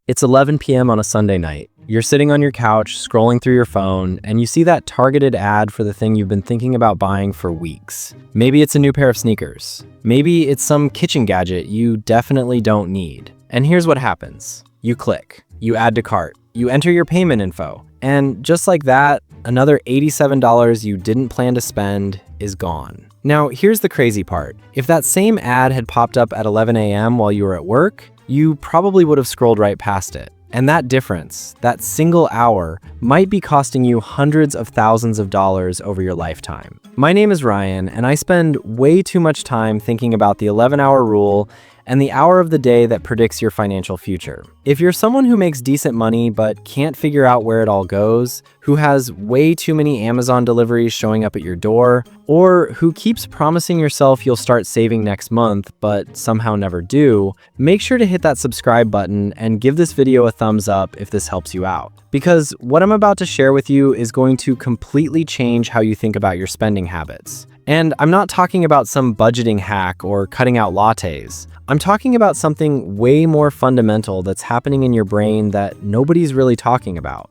It's 11 p.m. on a Sunday night. You're sitting on your couch, scrolling through your phone, and you see that targeted ad for the thing you've been thinking about buying for weeks. Maybe it's a new pair of sneakers. Maybe it's some kitchen gadget you definitely don't need. And here's what happens. You click, you add to cart, you enter your payment info, and just like that, another $87 you didn't plan to spend is gone. Now, here's the crazy part. If that same ad had popped up at 11 a.m. while you were at work, you probably would have scrolled right past it. And that difference, that single hour, might be costing you hundreds of thousands of dollars over your lifetime. My name is Ryan, and I spend way too much time thinking about the 11-hour rule and the hour of the day that predicts your financial future. If you're someone who makes decent money but can't figure out where it all goes, who has way too many Amazon deliveries showing up at your door, or who keeps promising yourself you'll start saving next month but somehow never do, make sure to hit that subscribe button and give this video a thumbs up if this helps you out. Because what I'm about to share with you is going to completely change how you think about your spending habits. And I'm not talking about some budgeting hack or cutting out lattes. I'm talking about something way more fundamental that's happening in your brain that nobody's really talking about.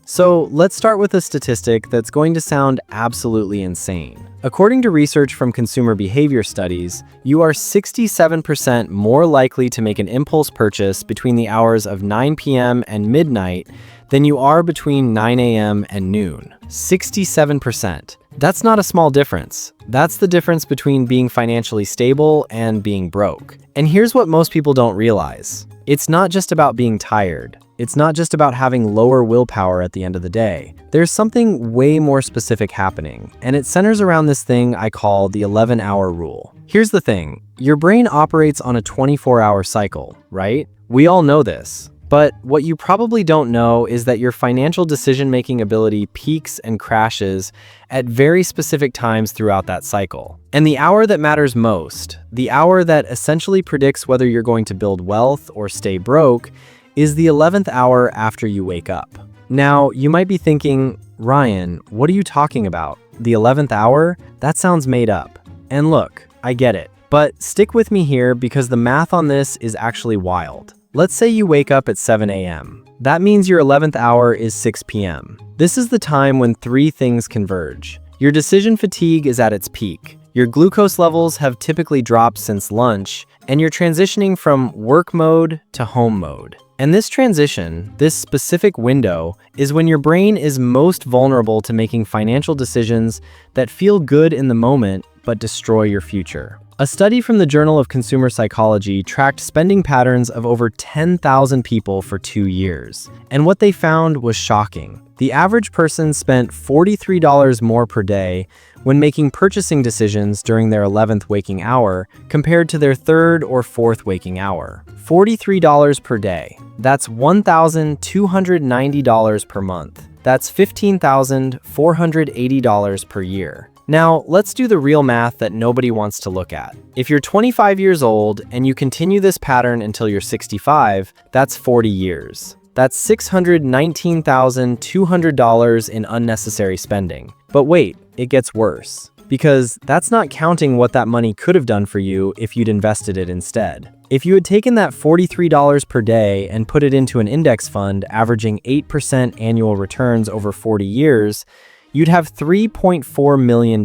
So let's start with a statistic that's going to sound absolutely insane. According to research from consumer behavior studies, you are 67% more likely to make an impulse purchase between the hours of 9 p.m. and midnight than you are between 9 a.m. and noon. 67%. That's not a small difference. That's the difference between being financially stable and being broke. And here's what most people don't realize. It's not just about being tired. It's not just about having lower willpower at the end of the day. There's something way more specific happening, and it centers around this thing I call the 11-hour rule. Here's the thing. Your brain operates on a 24-hour cycle, right? We all know this. But what you probably don't know is that your financial decision-making ability peaks and crashes at very specific times throughout that cycle. And the hour that matters most, the hour that essentially predicts whether you're going to build wealth or stay broke, is the 11th hour after you wake up. Now, you might be thinking, Ryan, what are you talking about? The 11th hour? That sounds made up. And look, I get it. But stick with me here because the math on this is actually wild. Let's say you wake up at 7 a.m. That means your 11th hour is 6 p.m. This is the time when three things converge. Your decision fatigue is at its peak. Your glucose levels have typically dropped since lunch, and you're transitioning from work mode to home mode. And this transition, this specific window, is when your brain is most vulnerable to making financial decisions that feel good in the moment but destroy your future. A study from the Journal of Consumer Psychology tracked spending patterns of over 10,000 people for 2 years. And what they found was shocking. The average person spent $43 more per day when making purchasing decisions during their 11th waking hour compared to their 3rd or 4th waking hour. $43 per day. That's $1,290 per month. That's $15,480 per year. Now, let's do the real math that nobody wants to look at. If you're 25 years old and you continue this pattern until you're 65, that's 40 years. That's $619,200 in unnecessary spending. But wait, it gets worse. Because that's not counting what that money could have done for you if you'd invested it instead. If you had taken that $43 per day and put it into an index fund averaging 8% annual returns over 40 years, you'd have $3.4 million.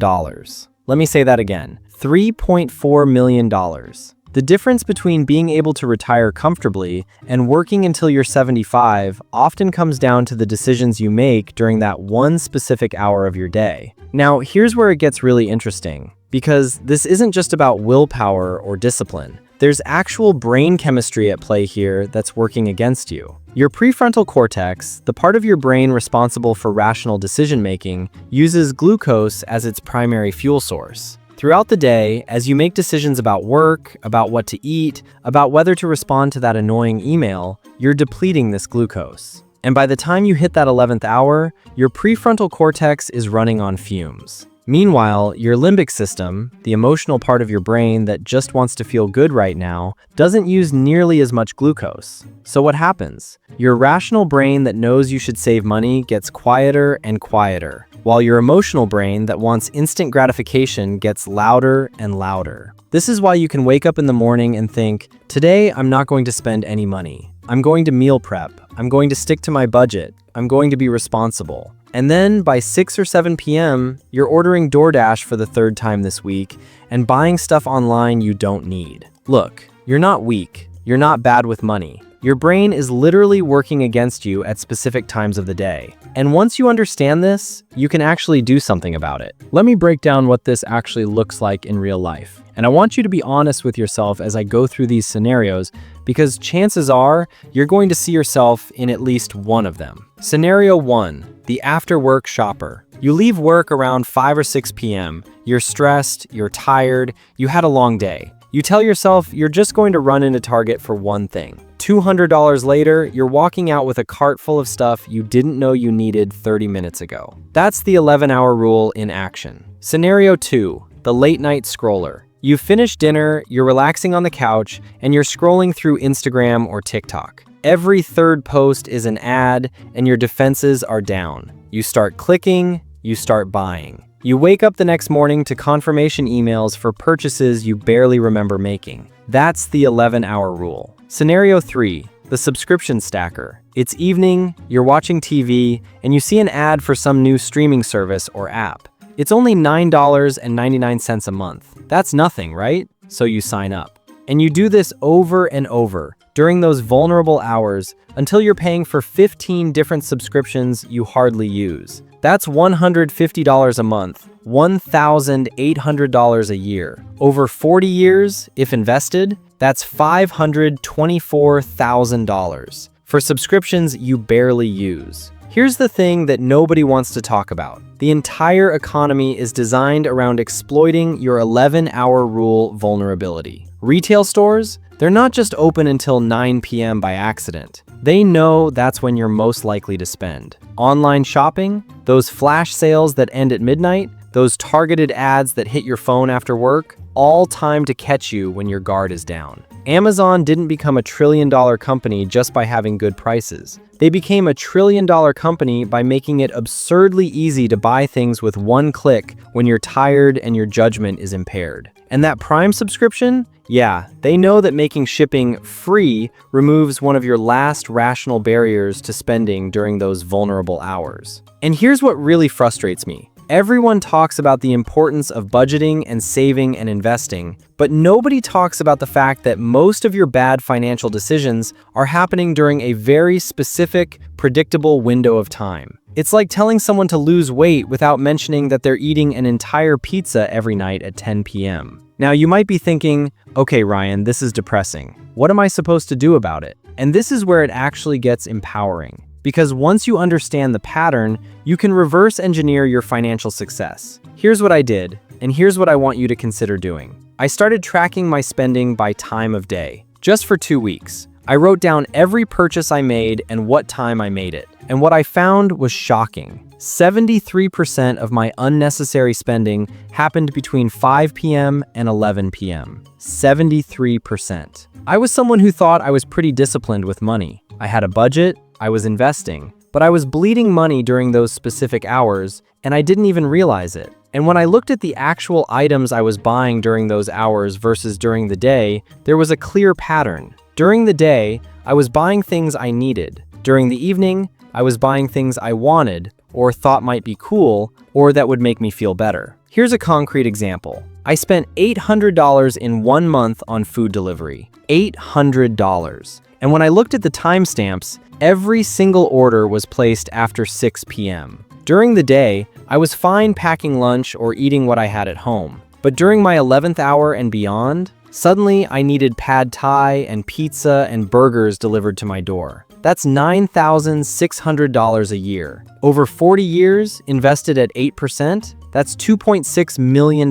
Let me say that again, $3.4 million. The difference between being able to retire comfortably and working until you're 75 often comes down to the decisions you make during that one specific hour of your day. Now, here's where it gets really interesting, because this isn't just about willpower or discipline. There's actual brain chemistry at play here that's working against you. Your prefrontal cortex, the part of your brain responsible for rational decision-making, uses glucose as its primary fuel source. Throughout the day, as you make decisions about work, about what to eat, about whether to respond to that annoying email, you're depleting this glucose. And by the time you hit that 11th hour, your prefrontal cortex is running on fumes. Meanwhile, your limbic system, the emotional part of your brain that just wants to feel good right now, doesn't use nearly as much glucose. So what happens? Your rational brain that knows you should save money gets quieter and quieter. while your emotional brain that wants instant gratification gets louder and louder. This is why you can wake up in the morning and think, today I'm not going to spend any money. I'm going to meal prep. I'm going to stick to my budget. I'm going to be responsible. And then by 6 or 7 p.m., you're ordering DoorDash for the third time this week and buying stuff online you don't need. Look, you're not weak. You're not bad with money. Your brain is literally working against you at specific times of the day. And once you understand this, you can actually do something about it. Let me break down what this actually looks like in real life. And I want you to be honest with yourself as I go through these scenarios, because chances are you're going to see yourself in at least one of them. Scenario 1, the after-work shopper. You leave work around 5 or 6 p.m. You're stressed, you're tired, you had a long day. You tell yourself you're just going to run into Target for one thing. $200 later, you're walking out with a cart full of stuff you didn't know you needed 30 minutes ago. That's the 11-hour rule in action. Scenario 2, the late-night scroller. You've finished dinner, you're relaxing on the couch, and you're scrolling through Instagram or TikTok. Every third post is an ad, and your defenses are down. You start clicking, you start buying. You wake up the next morning to confirmation emails for purchases you barely remember making. That's the 11-hour rule. Scenario 3, the subscription stacker. It's evening, you're watching TV, and you see an ad for some new streaming service or app. It's only $9.99 a month. That's nothing, right? So you sign up. And you do this over and over during those vulnerable hours until you're paying for 15 different subscriptions you hardly use. That's $150 a month, $1,800 a year. Over 40 years, if invested, that's $524,000 for subscriptions you barely use. Here's the thing that nobody wants to talk about. The entire economy is designed around exploiting your 11-hour rule vulnerability. Retail stores, they're not just open until 9 p.m. by accident. They know that's when you're most likely to spend. Online shopping, those flash sales that end at midnight, those targeted ads that hit your phone after work, all timed to catch you when your guard is down. Amazon didn't become a trillion-dollar company just by having good prices. They became a trillion-dollar company by making it absurdly easy to buy things with one click when you're tired and your judgment is impaired. And that Prime subscription? Yeah, they know that making shipping free removes one of your last rational barriers to spending during those vulnerable hours. And here's what really frustrates me. Everyone talks about the importance of budgeting and saving and investing, but nobody talks about the fact that most of your bad financial decisions are happening during a very specific, predictable window of time. It's like telling someone to lose weight without mentioning that they're eating an entire pizza every night at 10 p.m. Now, you might be thinking, okay, Ryan, this is depressing. What am I supposed to do about it? And this is where it actually gets empowering. Because once you understand the pattern, you can reverse engineer your financial success. Here's what I did, and here's what I want you to consider doing. I started tracking my spending by time of day, just for 2 weeks. I wrote down every purchase I made and what time I made it. And what I found was shocking. 73% of my unnecessary spending happened between 5 p.m. and 11 p.m. 73%. I was someone who thought I was pretty disciplined with money. I had a budget, I was investing, but I was bleeding money during those specific hours, and I didn't even realize it. And when I looked at the actual items I was buying during those hours versus during the day, there was a clear pattern. During the day, I was buying things I needed. During the evening, I was buying things I wanted, or thought might be cool, or that would make me feel better. Here's a concrete example. I spent $800 in 1 month on food delivery. $800. And when I looked at the timestamps, every single order was placed after 6 p.m. During the day, I was fine packing lunch or eating what I had at home. But during my 11th hour and beyond, suddenly I needed pad thai and pizza and burgers delivered to my door. That's $9,600 a year. Over 40 years, invested at 8%, that's $2.6 million.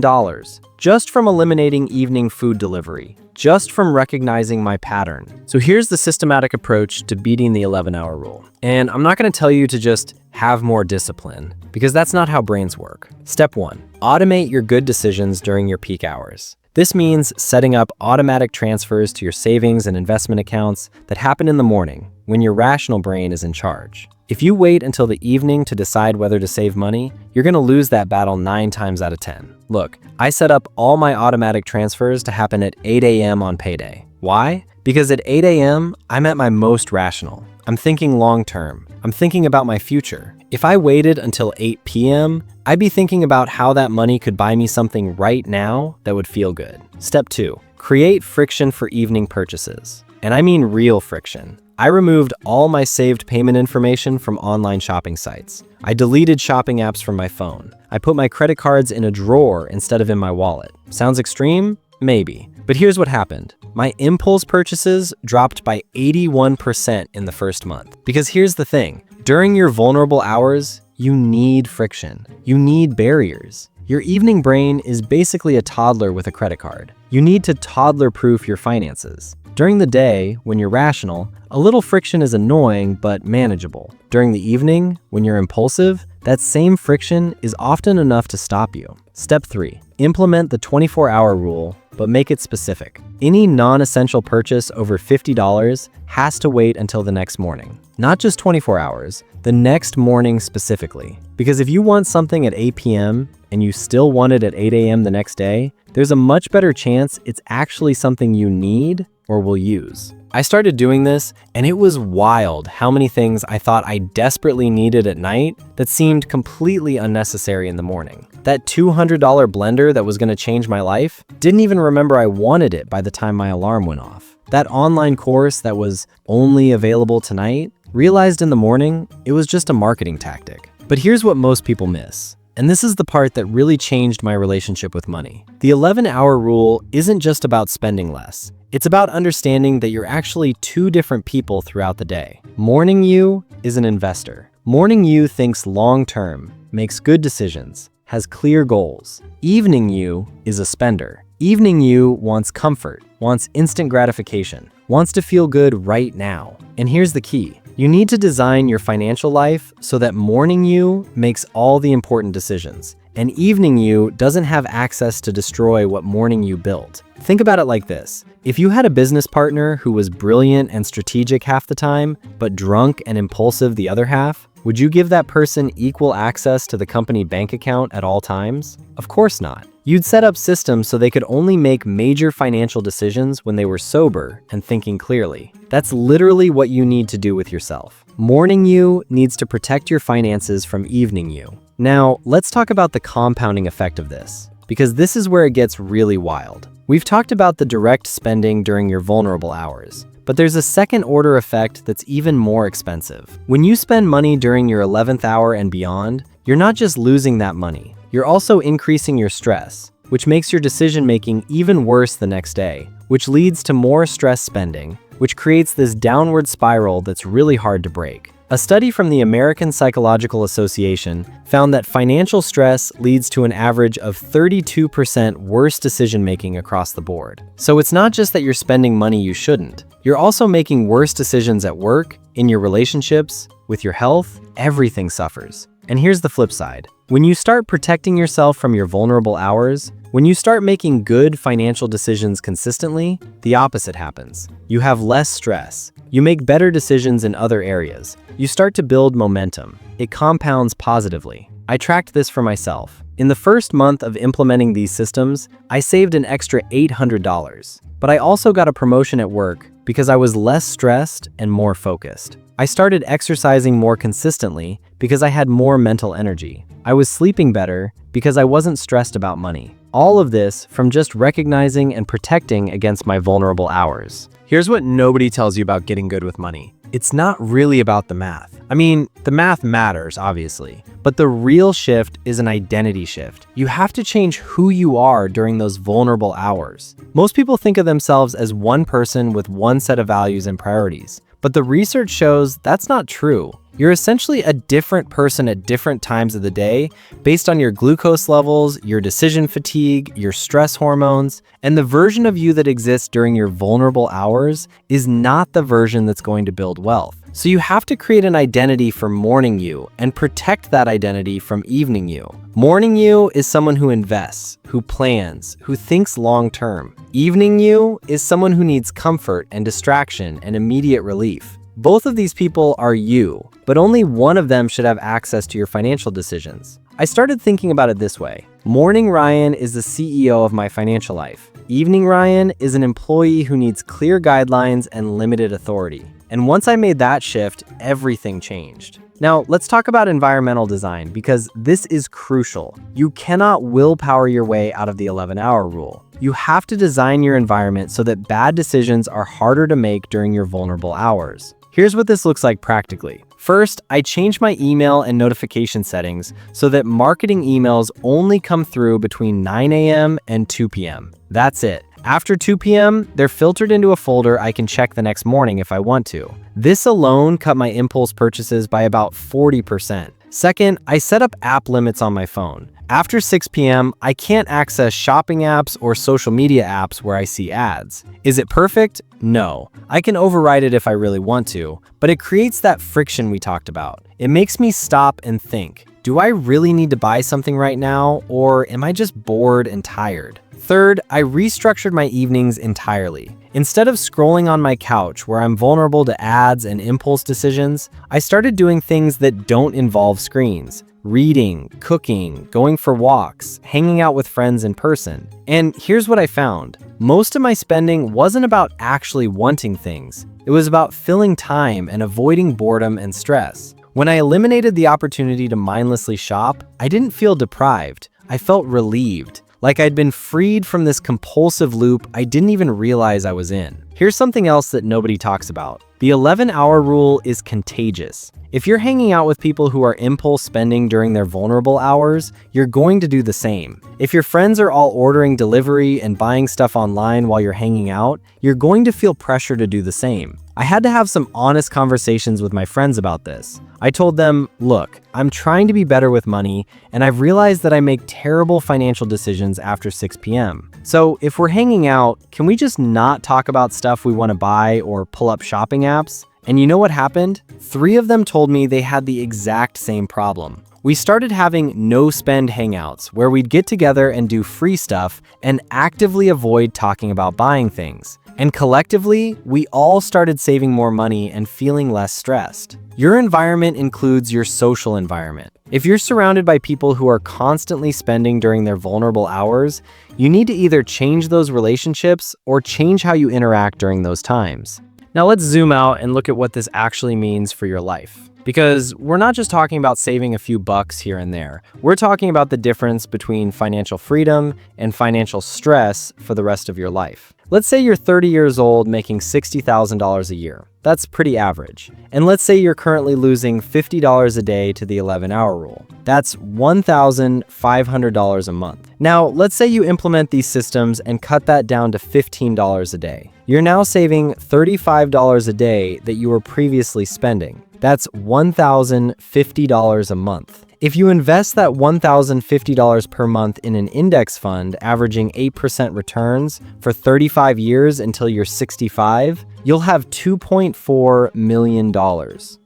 Just from eliminating evening food delivery. Just from recognizing my pattern. So here's the systematic approach to beating the 11-hour rule. And I'm not going to tell you to just have more discipline, because that's not how brains work. Step 1, automate your good decisions during your peak hours. This means setting up automatic transfers to your savings and investment accounts that happen in the morning when your rational brain is in charge. If you wait until the evening to decide whether to save money, you're going to lose that battle 9 times out of 10. Look, I set up all my automatic transfers to happen at 8 a.m. on payday. Why? Because at 8 a.m., I'm at my most rational. I'm thinking long term. I'm thinking about my future. If I waited until 8 p.m., I'd be thinking about how that money could buy me something right now that would feel good. Step 2, create friction for evening purchases. And I mean real friction. I removed all my saved payment information from online shopping sites. I deleted shopping apps from my phone. I put my credit cards in a drawer instead of in my wallet. Sounds extreme? Maybe. But here's what happened. My impulse purchases dropped by 81% in the first month. Because here's the thing. During your vulnerable hours, you need friction. You need barriers. Your evening brain is basically a toddler with a credit card. You need to toddler-proof your finances. During the day, when you're rational, a little friction is annoying but manageable. During the evening, when you're impulsive, that same friction is often enough to stop you. Step 3, implement the 24-hour rule, but make it specific. Any non-essential purchase over $50 has to wait until the next morning. Not just 24 hours, the next morning specifically. Because if you want something at 8 p.m. and you still want it at 8 a.m. the next day, there's a much better chance it's actually something you need or will use. I started doing this, and it was wild how many things I thought I desperately needed at night that seemed completely unnecessary in the morning. That $200 blender that was going to change my life, didn't even remember I wanted it by the time my alarm went off. That online course that was only available tonight, realized in the morning it was just a marketing tactic. But here's what most people miss. And this is the part that really changed my relationship with money. The 11-hour rule isn't just about spending less. It's about understanding that you're actually 2 different people throughout the day. Morning you is an investor. Morning you thinks long-term, makes good decisions, has clear goals. Evening you is a spender. Evening you wants comfort, wants instant gratification, wants to feel good right now. And here's the key. You need to design your financial life so that morning you makes all the important decisions, and evening you doesn't have access to destroy what morning you built. Think about it like this. If you had a business partner who was brilliant and strategic half the time, but drunk and impulsive the other half, would you give that person equal access to the company bank account at all times? Of course not. You'd set up systems so they could only make major financial decisions when they were sober and thinking clearly. That's literally what you need to do with yourself. Morning you needs to protect your finances from evening you. Now, let's talk about the compounding effect of this, because this is where it gets really wild. We've talked about the direct spending during your vulnerable hours, but there's a second order effect that's even more expensive. When you spend money during your 11th hour and beyond, you're not just losing that money, you're also increasing your stress, which makes your decision-making even worse the next day, which leads to more stress spending, which creates this downward spiral that's really hard to break. A study from the American Psychological Association found that financial stress leads to an average of 32% worse decision-making across the board. So it's not just that you're spending money you shouldn't. You're also making worse decisions at work, in your relationships, with your health. Everything suffers. And here's the flip side. When you start protecting yourself from your vulnerable hours, when you start making good financial decisions consistently, the opposite happens. You have less stress. You make better decisions in other areas. You start to build momentum. It compounds positively. I tracked this for myself. In the first month of implementing these systems, I saved an extra $800. But I also got a promotion at work because I was less stressed and more focused. I started exercising more consistently because I had more mental energy. I was sleeping better because I wasn't stressed about money. All of this from just recognizing and protecting against my vulnerable hours. Here's what nobody tells you about getting good with money. It's not really about the math. I mean, the math matters, obviously, but the real shift is an identity shift. You have to change who you are during those vulnerable hours. Most people think of themselves as one person with one set of values and priorities. But the research shows that's not true. You're essentially a different person at different times of the day based on your glucose levels, your decision fatigue, your stress hormones, and the version of you that exists during your vulnerable hours is not the version that's going to build wealth. So you have to create an identity for morning you and protect that identity from evening you. Morning you is someone who invests, who plans, who thinks long term. Evening you is someone who needs comfort and distraction and immediate relief. Both of these people are you, but only one of them should have access to your financial decisions. I started thinking about it this way. Morning Ryan is the CEO of my financial life. Evening Ryan is an employee who needs clear guidelines and limited authority. And once I made that shift, everything changed. Now, let's talk about environmental design because this is crucial. You cannot willpower your way out of the 11-hour rule. You have to design your environment so that bad decisions are harder to make during your vulnerable hours. Here's what this looks like practically. First, I changed my email and notification settings so that marketing emails only come through between 9 a.m. and 2 p.m. That's it. After 2 p.m., they're filtered into a folder I can check the next morning if I want to. This alone cut my impulse purchases by about 40%. Second, I set up app limits on my phone. After 6 p.m., I can't access shopping apps or social media apps where I see ads. Is it perfect? No. I can override it if I really want to, but it creates that friction we talked about. It makes me stop and think, do I really need to buy something right now, or am I just bored and tired? Third, I restructured my evenings entirely. Instead of scrolling on my couch where I'm vulnerable to ads and impulse decisions, I started doing things that don't involve screens. Reading, cooking, going for walks, hanging out with friends in person. And here's what I found. Most of my spending wasn't about actually wanting things. It was about filling time and avoiding boredom and stress. When I eliminated the opportunity to mindlessly shop, I didn't feel deprived. I felt relieved. Like I'd been freed from this compulsive loop I didn't even realize I was in. Here's something else that nobody talks about. The 11-hour rule is contagious. If you're hanging out with people who are impulse spending during their vulnerable hours, you're going to do the same. If your friends are all ordering delivery and buying stuff online while you're hanging out, you're going to feel pressure to do the same. I had to have some honest conversations with my friends about this. I told them, look, I'm trying to be better with money, and I've realized that I make terrible financial decisions after 6 p.m. So if we're hanging out, can we just not talk about stuff we want to buy or pull up shopping apps? And you know what happened? 3 of them told me they had the exact same problem. We started having no-spend hangouts where we'd get together and do free stuff and actively avoid talking about buying things. And collectively, we all started saving more money and feeling less stressed. Your environment includes your social environment. If you're surrounded by people who are constantly spending during their vulnerable hours, you need to either change those relationships or change how you interact during those times. Now let's zoom out and look at what this actually means for your life. Because we're not just talking about saving a few bucks here and there. We're talking about the difference between financial freedom and financial stress for the rest of your life. Let's say you're 30 years old making $60,000 a year. That's pretty average. And let's say you're currently losing $50 a day to the 11-hour rule. That's $1,500 a month. Now, let's say you implement these systems and cut that down to $15 a day. You're now saving $35 a day that you were previously spending. That's $1,050 a month. If you invest that $1,050 per month in an index fund averaging 8% returns for 35 years until you're 65, you'll have $2.4 million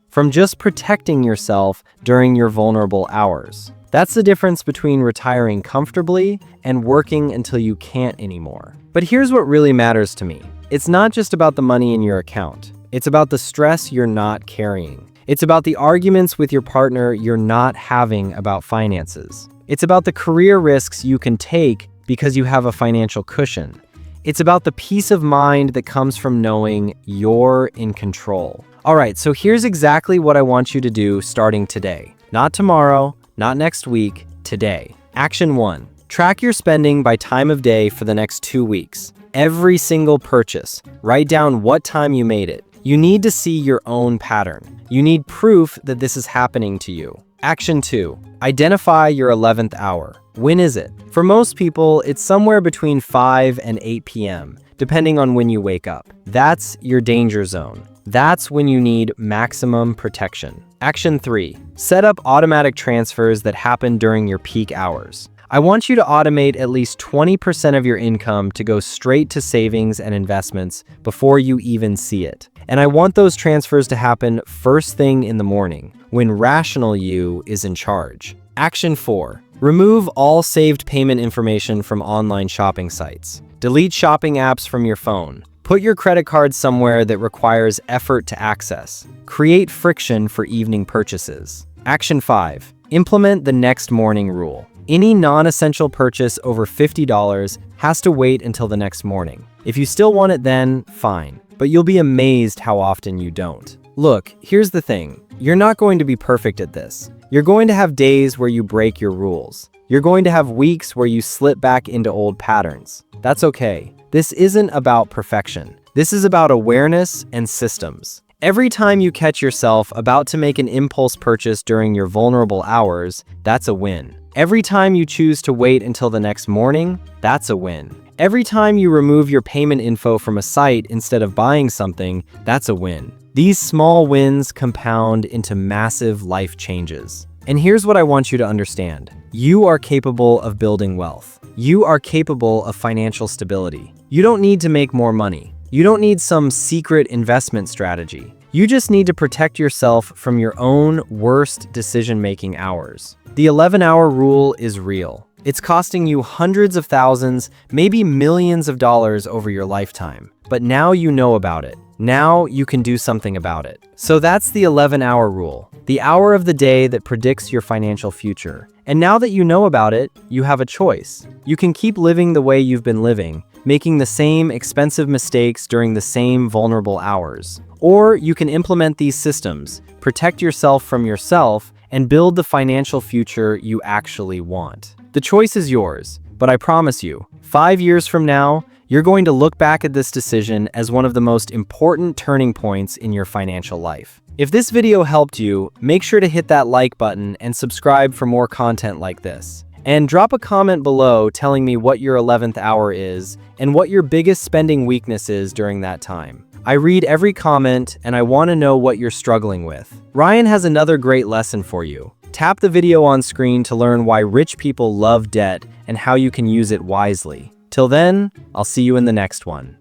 from just protecting yourself during your vulnerable hours. That's the difference between retiring comfortably and working until you can't anymore. But here's what really matters to me. It's not just about the money in your account. It's about the stress you're not carrying. It's about the arguments with your partner you're not having about finances. It's about the career risks you can take because you have a financial cushion. It's about the peace of mind that comes from knowing you're in control. All right, so here's exactly what I want you to do starting today. Not tomorrow, not next week, today. Action 1. Track your spending by time of day for the next 2 weeks. Every single purchase. Write down what time you made it. You need to see your own pattern. You need proof that this is happening to you. Action 2. Identify your 11th hour. When is it? For most people, it's somewhere between 5 and 8 p.m., depending on when you wake up. That's your danger zone. That's when you need maximum protection. Action 3. Set up automatic transfers that happen during your peak hours. I want you to automate at least 20% of your income to go straight to savings and investments before you even see it. And I want those transfers to happen first thing in the morning, when rational you is in charge. Action 4. Remove all saved payment information from online shopping sites. Delete shopping apps from your phone. Put your credit card somewhere that requires effort to access. Create friction for evening purchases. Action 5. Implement the next morning rule. Any non-essential purchase over $50 has to wait until the next morning. If you still want it then, fine. But you'll be amazed how often you don't. Look, here's the thing. You're not going to be perfect at this. You're going to have days where you break your rules. You're going to have weeks where you slip back into old patterns. That's okay. This isn't about perfection. This is about awareness and systems. Every time you catch yourself about to make an impulse purchase during your vulnerable hours, that's a win. Every time you choose to wait until the next morning, that's a win. Every time you remove your payment info from a site instead of buying something, that's a win. These small wins compound into massive life changes. And here's what I want you to understand. You are capable of building wealth. You are capable of financial stability. You don't need to make more money. You don't need some secret investment strategy. You just need to protect yourself from your own worst decision-making hours. The 11-hour rule is real. It's costing you hundreds of thousands, maybe millions of dollars over your lifetime. But now you know about it. Now you can do something about it. So that's the 11-hour rule, the hour of the day that predicts your financial future. And now that you know about it, you have a choice. You can keep living the way you've been living, making the same expensive mistakes during the same vulnerable hours. Or you can implement these systems, protect yourself from yourself, and build the financial future you actually want. The choice is yours, but I promise you, 5 years from now, you're going to look back at this decision as one of the most important turning points in your financial life. If this video helped you, make sure to hit that like button and subscribe for more content like this. And drop a comment below telling me what your 11th hour is and what your biggest spending weakness is during that time. I read every comment and I want to know what you're struggling with. Ryan has another great lesson for you. Tap the video on screen to learn why rich people love debt and how you can use it wisely. Till then, I'll see you in the next one.